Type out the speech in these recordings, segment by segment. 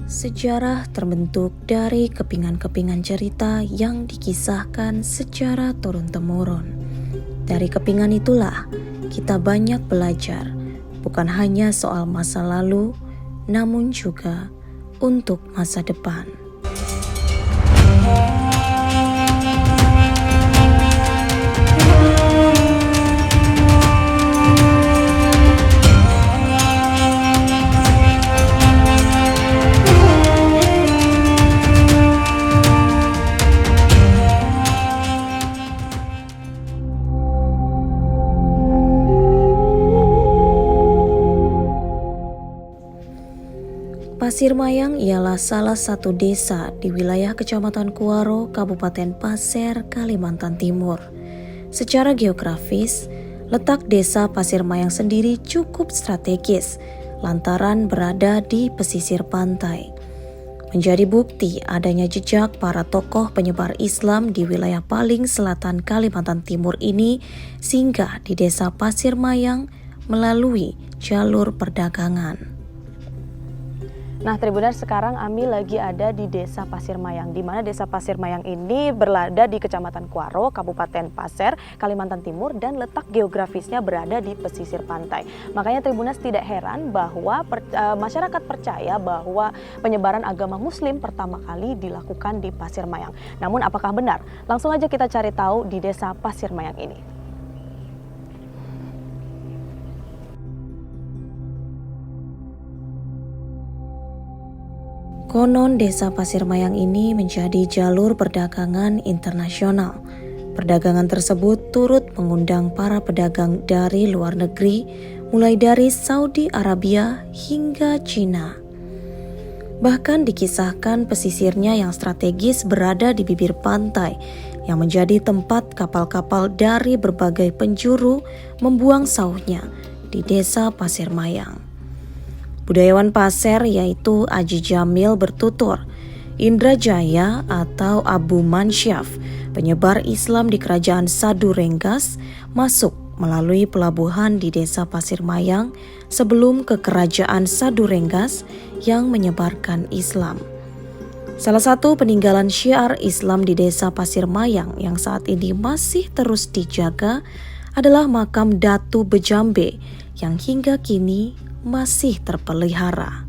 Sejarah terbentuk dari kepingan-kepingan cerita yang dikisahkan secara turun-temurun. Dari kepingan itulah kita banyak belajar, bukan hanya soal masa lalu, namun juga untuk masa depan. Pasir Mayang ialah salah satu desa di wilayah Kecamatan Kuaro, Kabupaten Pasir, Kalimantan Timur. Secara geografis, letak desa Pasir Mayang sendiri cukup strategis lantaran berada di pesisir pantai. Menjadi bukti adanya jejak para tokoh penyebar Islam di wilayah paling selatan Kalimantan Timur ini singgah di desa Pasir Mayang melalui jalur perdagangan. Nah, Tribuners, sekarang Ami lagi ada di Desa Pasir Mayang, di mana Desa Pasir Mayang ini berada di Kecamatan Kuaro, Kabupaten Pasir, Kalimantan Timur, dan letak geografisnya berada di pesisir pantai. Makanya Tribuners tidak heran bahwa masyarakat percaya bahwa penyebaran agama Muslim pertama kali dilakukan di Pasir Mayang. Namun apakah benar? Langsung aja kita cari tahu di Desa Pasir Mayang ini. Konon desa Pasir Mayang ini menjadi jalur perdagangan internasional. Perdagangan tersebut turut mengundang para pedagang dari luar negeri, mulai dari Saudi Arabia hingga Cina. Bahkan dikisahkan pesisirnya yang strategis berada di bibir pantai, yang menjadi tempat kapal-kapal dari berbagai penjuru membuang sauhnya di desa Pasir Mayang. Budayawan Pasir yaitu Aji Jamil bertutur, Indrajaya atau Abu Mansyaf, penyebar Islam di kerajaan Sadu Renggas, masuk melalui pelabuhan di desa Pasir Mayang sebelum ke kerajaan Sadu Renggas yang menyebarkan Islam. Salah satu peninggalan syiar Islam di desa Pasir Mayang yang saat ini masih terus dijaga adalah makam Datu Bejambe yang hingga kini masih terpelihara.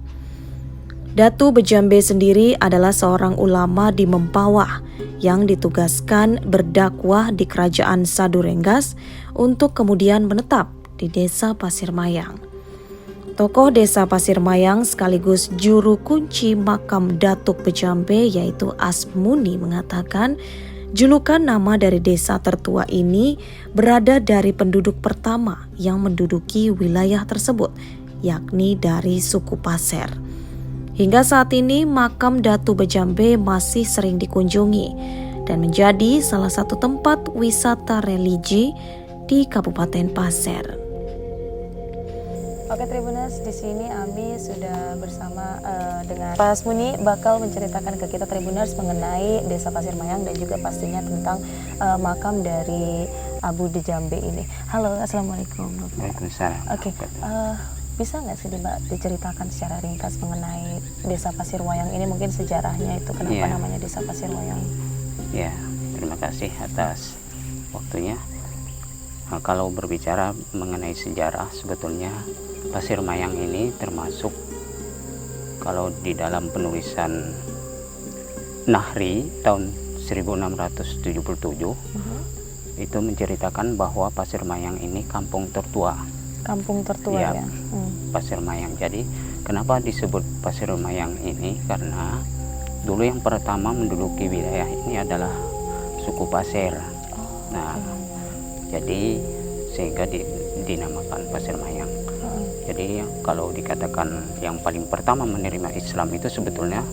Datu Bejambe sendiri adalah seorang ulama di Mempawah yang ditugaskan berdakwah di kerajaan Sadu Renggas untuk kemudian menetap di desa Pasir Mayang. Tokoh desa Pasir Mayang sekaligus juru kunci makam Datuk Bejambe yaitu Asmuni mengatakan julukan nama dari desa tertua ini berada dari penduduk pertama yang menduduki wilayah tersebut, yakni dari suku Pasir. Hingga saat ini makam Datu Bejambe masih sering dikunjungi dan menjadi salah satu tempat wisata religi di Kabupaten Pasir. Oke Tribuners, di sini Ami sudah bersama dengan Pak Asmuni bakal menceritakan ke kita Tribuners mengenai Desa Pasir Mayang dan juga pastinya tentang makam dari Abu Dejambe ini. Halo, Assalamualaikum. Waalaikumsalam. Oke, bisa nggak sih Mbak diceritakan secara ringkas mengenai Desa Pasir Mayang ini, mungkin sejarahnya itu kenapa namanya Desa Pasir Mayang? Ya, terima kasih atas waktunya. Nah, kalau berbicara mengenai sejarah, sebetulnya Pasir Mayang ini termasuk kalau di dalam penulisan Nahri tahun 1677 itu menceritakan bahwa Pasir Mayang ini kampung tertua. Kampung tertua ya. Pasir Mayang. Jadi kenapa disebut Pasir Mayang ini? Karena dulu yang pertama menduduki wilayah ini adalah suku Pasir. Jadi sehingga dinamakan Pasir Mayang. Jadi kalau dikatakan yang paling pertama menerima Islam itu sebetulnya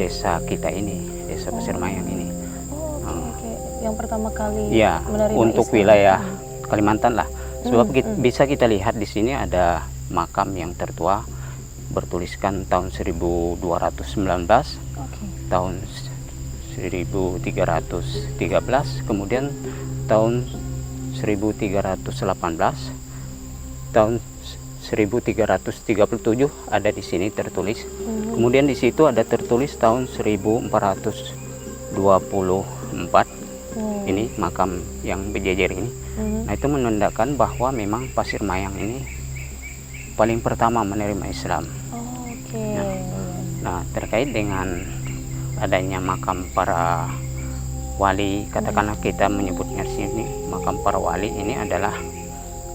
desa kita ini, desa Pasir Mayang ini. Yang pertama kali menerima untuk Islam. wilayah Kalimantan lah. Sebab bisa kita lihat di sini ada makam yang tertua bertuliskan tahun 1219, tahun 1313, kemudian tahun 1318, tahun 1337 ada di sini tertulis. Kemudian di situ ada tertulis tahun 1424. Ini makam yang berjejer ini. Nah, itu menandakan bahwa memang Pasir Mayang ini paling pertama menerima Islam. Oke. Nah, terkait dengan adanya makam para wali, katakanlah kita menyebutnya di sini makam para wali, ini adalah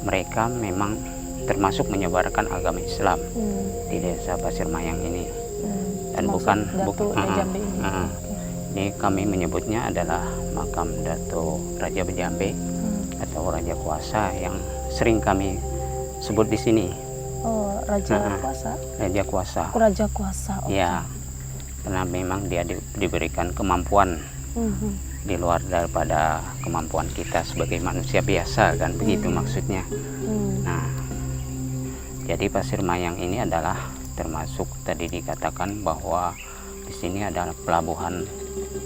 mereka memang termasuk menyebarkan agama Islam di desa Pasir Mayang ini. Dan bukan ini kami menyebutnya adalah makam Dato Raja Bejambe atau Raja Kuasa yang sering kami sebut di sini. Oh, Raja Kuasa. Raja Kuasa. Raja Kuasa. Okay. Ya, karena memang dia diberikan kemampuan di luar daripada kemampuan kita sebagai manusia biasa, kan begitu maksudnya. Nah, jadi Pasir Mayang ini adalah termasuk tadi dikatakan bahwa di sini adalah pelabuhan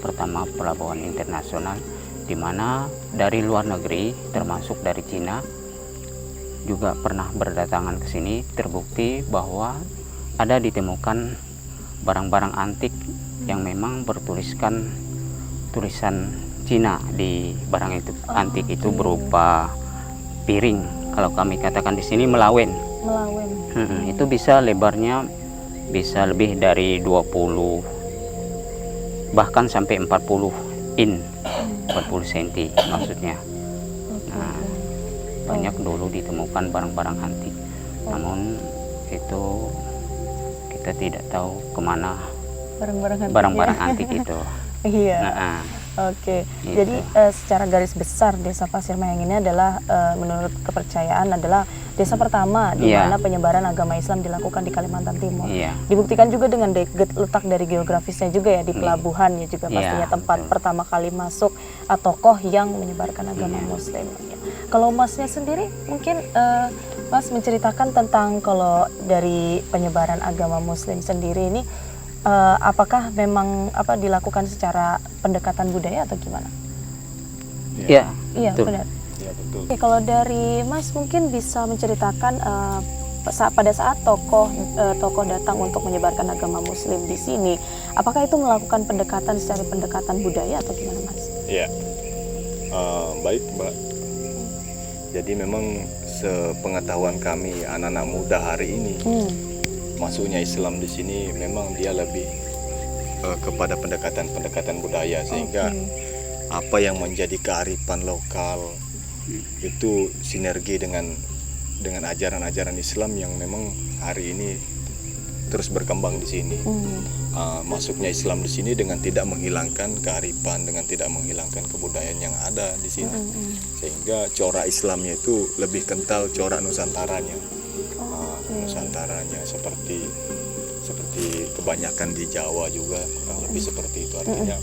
pertama, pelabuhan internasional, di mana dari luar negeri termasuk dari Cina juga pernah berdatangan ke sini. Terbukti bahwa ada ditemukan barang-barang antik yang memang bertuliskan tulisan Cina di barang itu. Antik itu berupa piring, kalau kami katakan di sini melawen. Itu bisa lebarnya bisa lebih dari 20 bahkan sampai 40 in, 40 cm maksudnya. Nah, banyak dulu ditemukan barang-barang antik, namun itu kita tidak tahu kemana barang-barang antik itu. Iya. Nah, Oke, gitu. jadi secara garis besar Desa Pasir Mayang ini adalah menurut kepercayaan adalah desa pertama di mana penyebaran agama Islam dilakukan di Kalimantan Timur. Dibuktikan juga dengan letak dari geografisnya juga ya, di pelabuhan ya juga pastinya tempat pertama kali masuk tokoh yang menyebarkan agama Muslim. Kalau Masnya sendiri mungkin Mas menceritakan tentang kalau dari penyebaran agama Muslim sendiri ini apakah memang dilakukan secara pendekatan budaya atau gimana? Iya, benar. Ya, betul. Oke, kalau dari Mas mungkin bisa menceritakan pada saat tokoh datang untuk menyebarkan agama Muslim di sini, apakah itu melakukan pendekatan secara pendekatan budaya atau gimana, Mas? Iya, baik Mbak. Jadi memang sepengetahuan kami anak-anak muda hari ini, masuknya Islam di sini memang dia lebih kepada pendekatan budaya, sehingga apa yang menjadi kearifan lokal itu sinergi dengan ajaran-ajaran Islam yang memang hari ini terus berkembang di sini. Masuknya Islam di sini dengan tidak menghilangkan kearifan, dengan tidak menghilangkan kebudayaan yang ada di sini, sehingga corak Islamnya itu lebih kental corak Nusantaranya. Nusantaranya seperti kebanyakan di Jawa juga kurang lebih seperti itu. Artinya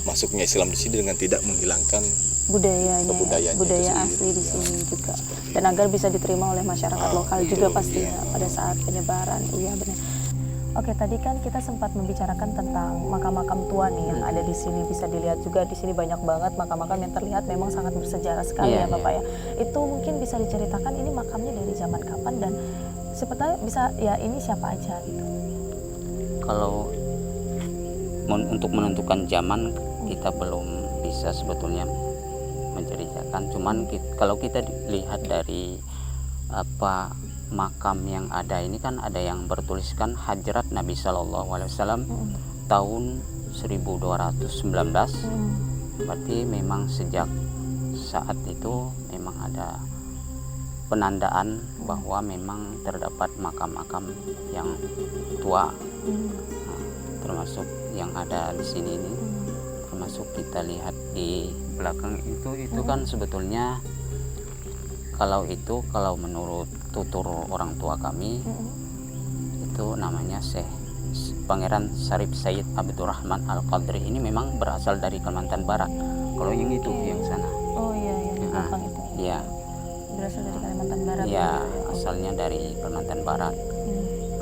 masuknya Islam di sini dengan tidak menghilangkan budaya asli di sini juga, dan agar bisa diterima oleh masyarakat lokal juga pastinya pada saat penyebaran. Iya, benar. Oke, tadi kan kita sempat membicarakan tentang makam-makam tua nih yang ada di sini. Bisa dilihat juga di sini banyak banget makam-makam yang terlihat memang sangat bersejarah sekali ya Bapak ya. Itu mungkin bisa diceritakan ini makamnya dari zaman kapan dan sebetulnya bisa ya ini siapa aja gitu. Kalau untuk menentukan zaman kita belum bisa sebetulnya menceritakan, cuman kalau kita lihat dari makam yang ada ini kan ada yang bertuliskan Hajrat Nabi Shallallahu Alaihi Wasallam tahun 1219. Berarti memang sejak saat itu memang ada penandaan bahwa memang terdapat makam-makam yang tua. Nah, termasuk yang ada di sini ini, termasuk kita lihat di belakang itu kan sebetulnya kalau menurut tutur orang tua kami itu namanya Syekh Pangeran Syarif Sayyid Abdurrahman Al-Qadri. Ini memang berasal dari Kalimantan Barat. Kalau yang itu yang sana. Oh iya, di belakang itu. Iya. Berasal dari Kalimantan Barat. Iya, asalnya dari Kalimantan Barat.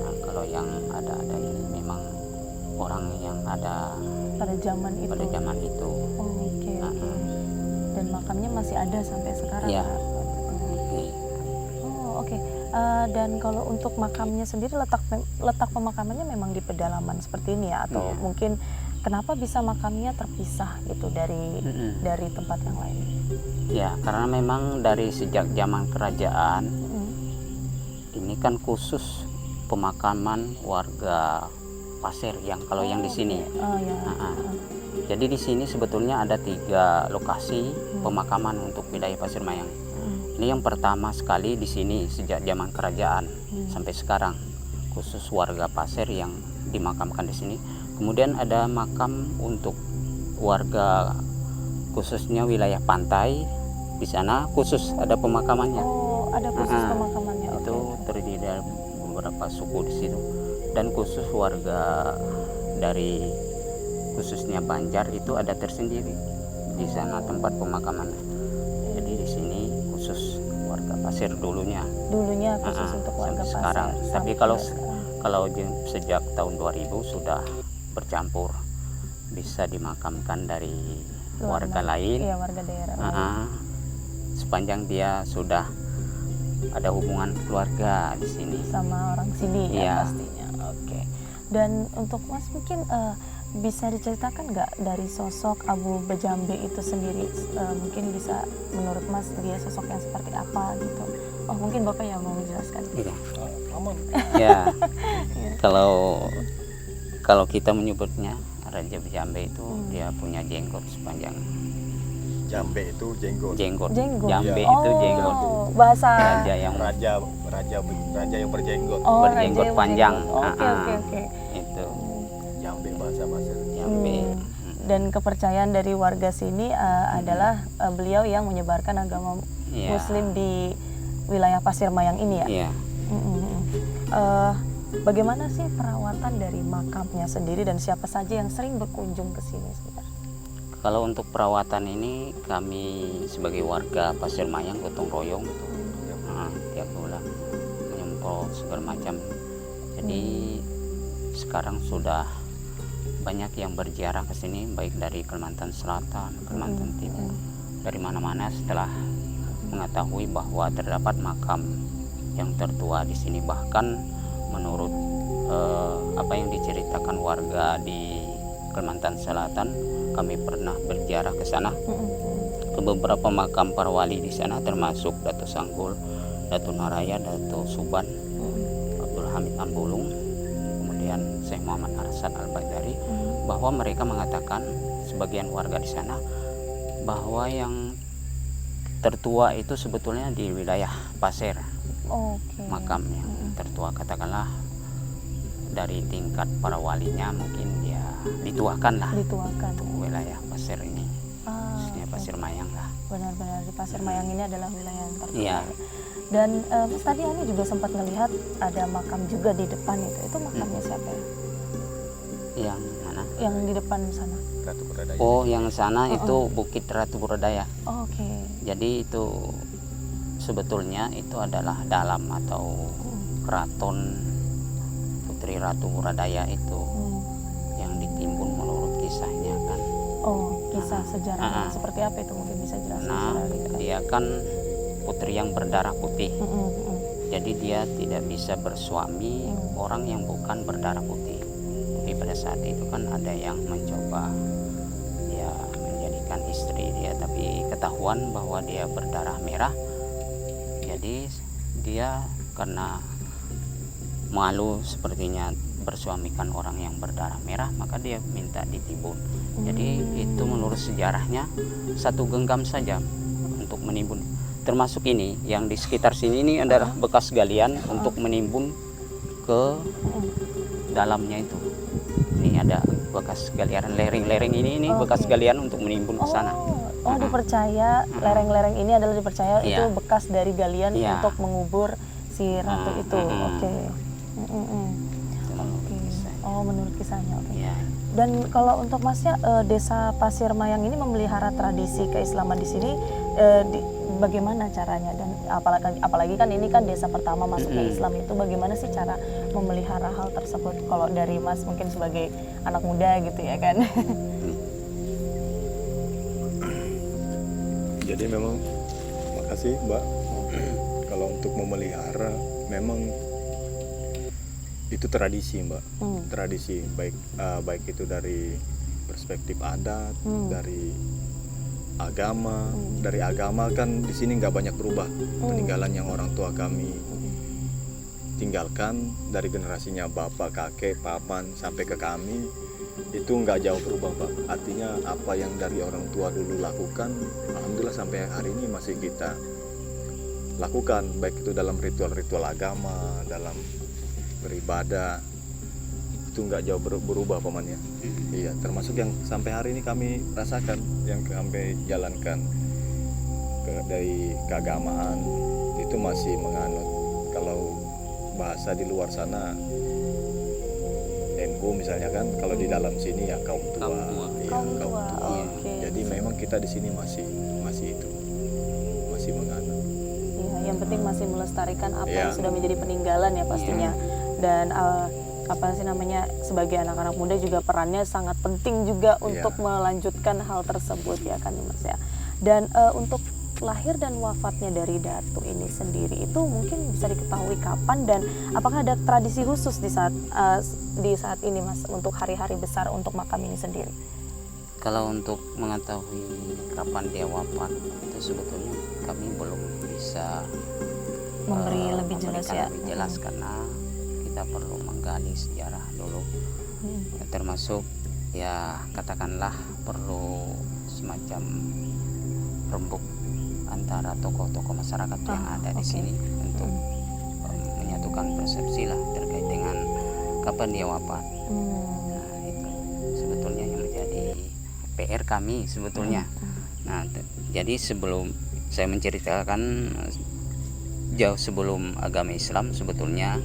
Nah, kalau yang ada ini memang orang yang ada pada zaman itu. Oh, oke. Dan makamnya masih ada sampai sekarang. Iya. Oh, oke. Dan kalau untuk makamnya sendiri letak pemakamannya memang di pedalaman seperti ini ya, atau Iya. mungkin kenapa bisa makamnya terpisah gitu dari tempat yang lain? Ya, karena memang dari sejak zaman kerajaan Mm. ini kan khusus pemakaman warga pasir yang kalau yang di sini. Oh ya. Jadi di sini sebetulnya ada 3 lokasi pemakaman untuk wilayah Pasirmayang. Ini yang pertama sekali di sini sejak zaman kerajaan sampai sekarang, khusus warga pasir yang dimakamkan di sini. Kemudian ada makam untuk warga khususnya wilayah pantai, di sana khusus ada pemakamannya. Oh, ada khusus pemakamannya. Itu terdiri dari beberapa suku di situ, dan khusus warga dari khususnya Banjar itu ada tersendiri di sana tempat pemakamannya. Jadi di sini khusus warga pasir dulunya. Dulunya khusus untuk warga sampai pasir. sekarang. Tapi sampai kalau sekarang. sejak tahun 2000 sudah bercampur, bisa dimakamkan dari warga lain. Iya, warga daerah lain. Sepanjang dia sudah ada hubungan keluarga di sini. Sama orang sini Iya. ya pastinya. Oke. Dan untuk Mas mungkin bisa diceritakan nggak dari sosok Abu Bajambe itu sendiri, mungkin bisa menurut Mas dia sosok yang seperti apa gitu? Oh, mungkin Bapak yang mau menjelaskan. Iya. Aman. Ya, kalau kita menyebutnya Raja Bajambe itu dia punya jenggot sepanjang Jambe itu jenggot. jenggot. Jenggot. Jambe Oh, itu jenggot. bahasa. Raja yang Raja yang berjenggot. Oh, berjenggot raja yang panjang. berjenggot. Oke. Itu Jambe bahasa pasir. Jambe. Dan kepercayaan dari warga sini adalah beliau yang menyebarkan agama Iya. Muslim di wilayah Pasirmayang ini ya. Iya. Bagaimana sih perawatan dari makamnya sendiri dan siapa saja yang sering berkunjung ke sini sebenarnya? Kalau untuk perawatan ini kami sebagai warga Pasirmayang gotong royong gitu. Tiap bulan menyemprot segala macam. Jadi sekarang sudah banyak yang berziarah ke sini, baik dari Kalimantan Selatan, Kalimantan Timur, dari mana-mana setelah mengetahui bahwa terdapat makam yang tertua di sini. Bahkan menurut apa yang diceritakan warga di Kalimantan Selatan, kami pernah berziarah ke sana, ke beberapa makam para wali di sana, termasuk Dato Sanggul, Dato Naraya, Dato Suban, Abdul Hamid Ambulung, kemudian Syekh Muhammad Arsyad Al-Badari, bahwa mereka mengatakan sebagian warga di sana bahwa yang tertua itu sebetulnya di wilayah Pasir. Makam yang tertua, katakanlah dari tingkat para walinya mungkin dia dituakan lah untuk wilayah Pasir ini, khususnya Pasirmayang lah. Benar-benar di Pasirmayang ini adalah wilayah yang tertua. Iya. Dan Mas tadi Ani juga sempat melihat ada makam juga di depan itu makamnya siapa ya? Yang mana? Yang di depan sana. Ratu Berdaya. Oh, yang sana itu Bukit Ratu Berdaya. Oke. Jadi itu sebetulnya itu adalah dalam atau keraton Putri Ratu Berdaya itu yang ditimbun menurut kisahnya kan. Oh, kisah sejarahnya seperti apa itu, mungkin bisa jelaskan secara ringkas? Dia kan putri yang berdarah putih. Jadi dia tidak bisa bersuami orang yang bukan berdarah putih. Tapi pada saat itu kan ada yang mencoba ya menjadikan istri dia, tapi ketahuan bahwa dia berdarah merah. Jadi dia karena malu sepertinya bersuamikan orang yang berdarah merah, maka dia minta ditimbun. Jadi itu menurut sejarahnya satu genggam saja untuk menimbun. Termasuk ini yang di sekitar sini ini adalah bekas galian untuk menimbun ke dalamnya itu. Ini ada bekas galian lereng-lereng ini bekas galian untuk menimbun ke sana. Oh, dipercaya lereng-lereng ini adalah dipercaya itu Iya. bekas dari galian Iya. untuk mengubur si ratu itu. Oke. Oh, menurut kisahnya. Oke. Iya. Dan kalau untuk Masnya, desa Pasirmayang ini memelihara tradisi keislaman di sini bagaimana caranya? Dan apalagi kan ini kan desa pertama masuk ke Islam, itu bagaimana sih cara memelihara hal tersebut? Kalau dari Mas mungkin sebagai anak muda gitu ya kan? Jadi memang makasih Mbak. Kalau untuk memelihara memang itu tradisi, Mbak. Tradisi baik itu dari perspektif adat, dari agama. Dari agama kan di sini nggak banyak berubah. Peninggalan yang orang tua kami tinggalkan dari generasinya bapak, kakek, paman sampai ke kami itu nggak jauh berubah, Pak. Artinya apa yang dari orang tua dulu lakukan, alhamdulillah sampai hari ini masih kita lakukan, baik itu dalam ritual-ritual agama, dalam beribadah, itu nggak jauh berubah pamannya. Iya, termasuk yang sampai hari ini kami rasakan, yang kami jalankan dari keagamaan itu masih menganut, kalau bahasa di luar sana NU misalnya kan, kalau di dalam sini ya kaum tua. Iya, kaum tua. Okay. Jadi memang kita di sini masih itu masih menganut. Iya, yang penting masih melestarikan apa yang sudah menjadi peninggalan ya pastinya. Dan apa sih namanya, sebagai anak-anak muda juga perannya sangat penting juga untuk melanjutkan hal tersebut ya kan Mas ya. Dan untuk lahir dan wafatnya dari Datu ini sendiri itu mungkin bisa diketahui kapan, dan apakah ada tradisi khusus di saat ini Mas untuk hari-hari besar untuk makam ini sendiri? Kalau untuk mengetahui kapan dia wafat itu sebetulnya kami belum bisa memberi lebih jelas ya. Lebih jelas karena kita perlu menggali sejarah dulu. Termasuk ya katakanlah perlu semacam rembuk antara tokoh-tokoh masyarakat yang ada di sini untuk menyatukan persepsi lah terkait dengan kapan dia wafat. Nah, itu sebetulnya yang menjadi PR kami sebetulnya. Nah, jadi sebelum saya menceritakan jauh sebelum agama Islam, sebetulnya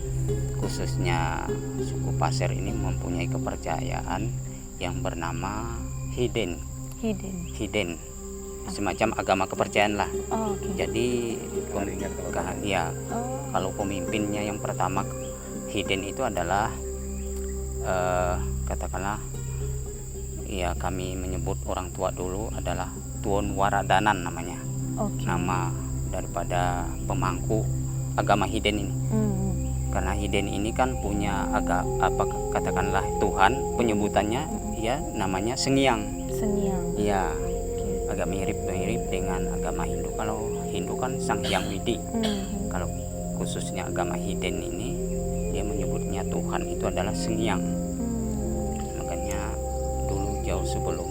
khususnya suku Pasir ini mempunyai kepercayaan yang bernama Hiden. Semacam agama kepercayaan lah. Jadi kalau pemimpinnya yang pertama Hiden itu adalah katakanlah ya kami menyebut orang tua dulu adalah Tuan Waradanan namanya. Nama daripada pemangku agama Hiden ini. Karena Hiden ini kan punya katakanlah Tuhan, penyebutannya ya namanya Sengiang. Ya, agak mirip dengan agama Hindu. Kalau Hindu kan Sang Hyang Widi. Kalau khususnya agama Hiden ini dia menyebutnya Tuhan itu adalah Sengiang. Makanya dulu jauh sebelum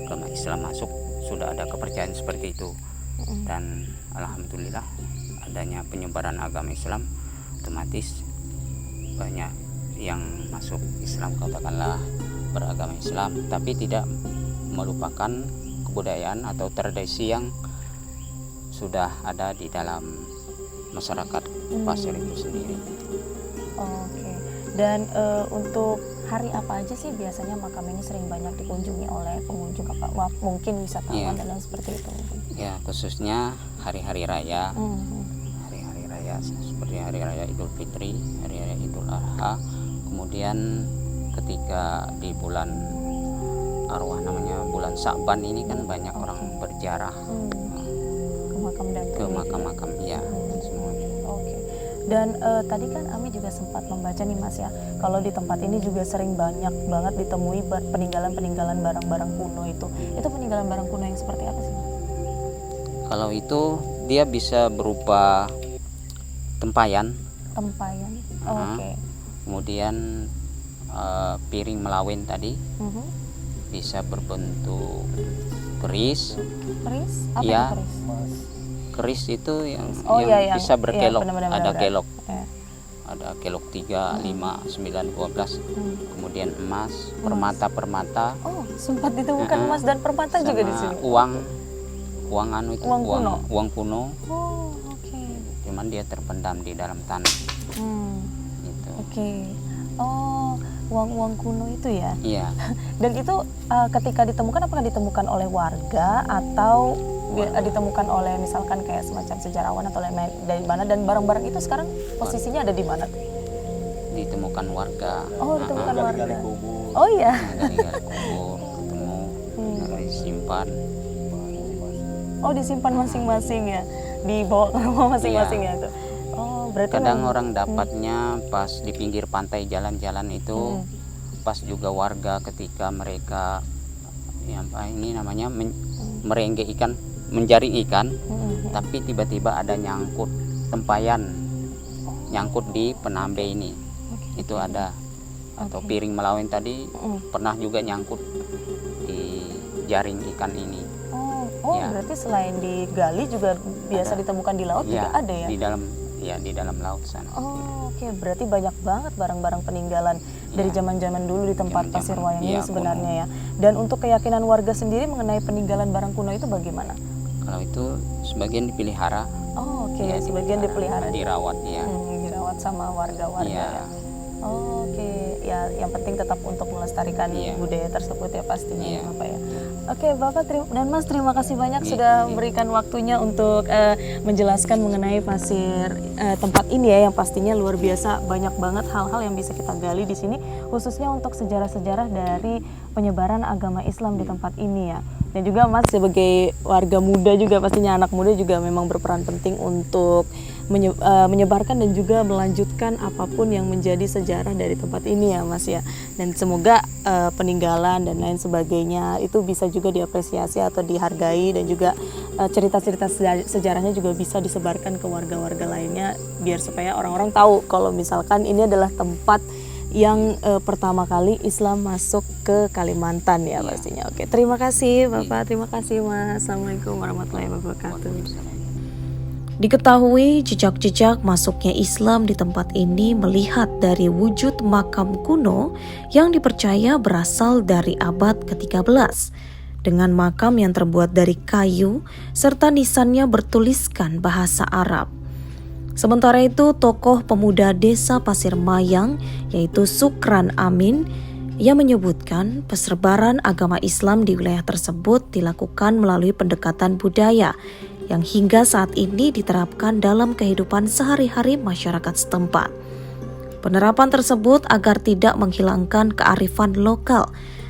agama Islam masuk sudah ada kepercayaan seperti itu. Dan alhamdulillah adanya penyebaran agama Islam, otomatis banyak yang masuk Islam, katakanlah beragama Islam, tapi tidak melupakan kebudayaan atau tradisi yang sudah ada di dalam masyarakat Pasir itu sendiri. Dan untuk hari apa aja sih biasanya makam ini sering banyak dikunjungi oleh pengunjung, apa mungkin wisatawan dan lain seperti itu? Ya, khususnya hari-hari raya. Hari-hari raya seperti hari raya Idul Fitri, hari raya Idul Adha. Kemudian ketika di bulan arwah namanya bulan Sa'ban ini kan banyak orang berziarah ke makam-makam ya semuanya. Dan tadi kan Ami juga sempat membaca nih Mas ya, kalau di tempat ini juga sering banyak banget ditemui peninggalan-peninggalan barang-barang kuno itu. Itu peninggalan barang kuno yang seperti apa sih? Kalau itu dia bisa berupa tempayan. Kemudian piring melawin tadi. Bisa berbentuk keris. Apa itu keris? Keris itu yang bisa berkelok. Ada kelok. Ada kelok 3, 5, 9, 12. Kemudian emas, permata. Oh, sempat ditemukan emas dan permata juga di sini. Uang kuno. Oh, Cuman dia terpendam di dalam tanah. Gitu. Oh, uang kuno itu ya? Iya. Dan itu ketika ditemukan, apakah ditemukan oleh warga atau ditemukan oleh misalkan kayak semacam sejarawan atau dari mana, dan barang-barang itu sekarang posisinya ada di mana? Ditemukan warga. Oh, ditemukan warga. Dari kubur. Oh iya. Dari kubur ketemu, disimpan. Oh, disimpan masing-masing ya. dibawa ke rumah masing-masing ya tuh. Oh, berarti Kadang orang dapatnya pas di pinggir pantai jalan-jalan itu, pas juga warga ketika mereka ya apa ini namanya merengge ikan, menjaring ikan, tapi tiba-tiba ada nyangkut tempayan, nyangkut di penambe ini, itu ada. Atau piring melawin tadi pernah juga nyangkut di jaring ikan ini. Oh, Ya. berarti selain digali juga biasa ditemukan di laut juga ada ya? Di dalam laut sana. Oh, oke. Berarti banyak banget barang-barang peninggalan dari zaman-zaman dulu di tempat Zaman-zaman, Pasir Wayang ini iya, sebenarnya ya. Dan untuk keyakinan warga sendiri mengenai peninggalan barang kuno itu bagaimana? Kalau itu sebagian dipelihara, Oh, oke. ya, Sebagian dipelihara. dirawat ya. Dirawat sama warga-warga Iya. ya. Oh, oke. Ya, yang penting tetap untuk melestarikan Iya. budaya tersebut ya pastinya Iya. ya, Bapak ya. Oke, Bapak dan Mas, terima kasih banyak Iya, sudah iya. memberikan waktunya untuk menjelaskan mengenai pasir tempat ini ya, yang pastinya luar biasa, banyak banget hal-hal yang bisa kita gali di sini, khususnya untuk sejarah-sejarah dari penyebaran agama Islam di tempat ini ya. Dan juga Mas sebagai warga muda juga, pastinya anak muda juga memang berperan penting untuk menyebarkan dan juga melanjutkan apapun yang menjadi sejarah dari tempat ini ya Mas ya. Dan semoga peninggalan dan lain sebagainya itu bisa juga diapresiasi atau dihargai, dan juga cerita-cerita sejarahnya juga bisa disebarkan ke warga-warga lainnya, biar supaya orang-orang tahu kalau misalkan ini adalah tempat yang pertama kali Islam masuk ke Kalimantan ya pastinya. Oke, terima kasih Bapak, terima kasih Mas. Assalamualaikum warahmatullahi wabarakatuh. Diketahui jejak-jejak masuknya Islam di tempat ini melihat dari wujud makam kuno yang dipercaya berasal dari abad ke-13. Dengan makam yang terbuat dari kayu serta nisannya bertuliskan bahasa Arab. Sementara itu, tokoh pemuda desa Pasir Mayang yaitu Sukran Amin yang menyebutkan persebaran agama Islam di wilayah tersebut dilakukan melalui pendekatan budaya yang hingga saat ini diterapkan dalam kehidupan sehari-hari masyarakat setempat. Penerapan tersebut agar tidak menghilangkan kearifan lokal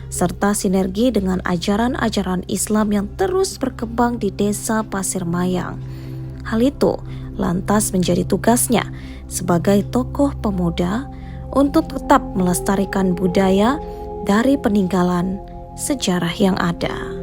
serta sinergi dengan ajaran-ajaran Islam yang terus berkembang di desa Pasir Mayang. Hal itu lantas menjadi tugasnya sebagai tokoh pemuda untuk tetap melestarikan budaya dari peninggalan sejarah yang ada.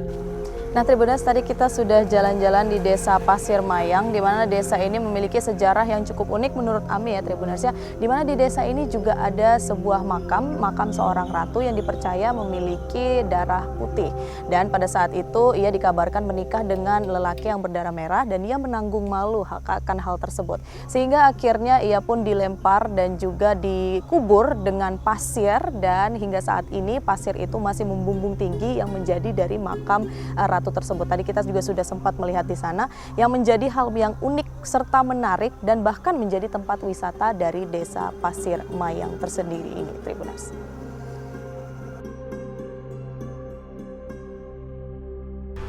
Nah, Tribuners, tadi kita sudah jalan-jalan di desa Pasir Mayang, di mana desa ini memiliki sejarah yang cukup unik menurut Ami ya Tribuners ya. Di mana di desa ini juga ada sebuah makam seorang ratu yang dipercaya memiliki darah putih. Dan pada saat itu ia dikabarkan menikah dengan lelaki yang berdarah merah dan ia menanggung malu akan hal tersebut. Sehingga akhirnya ia pun dilempar dan juga dikubur dengan pasir, dan hingga saat ini pasir itu masih membumbung tinggi yang menjadi dari makam ratu tersebut. Tadi kita juga sudah sempat melihat di sana, yang menjadi hal yang unik serta menarik dan bahkan menjadi tempat wisata dari desa Pasir Mayang tersendiri ini, Tribuners.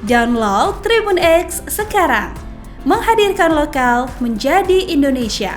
Download Tribun X sekarang, menghadirkan lokal menjadi Indonesia.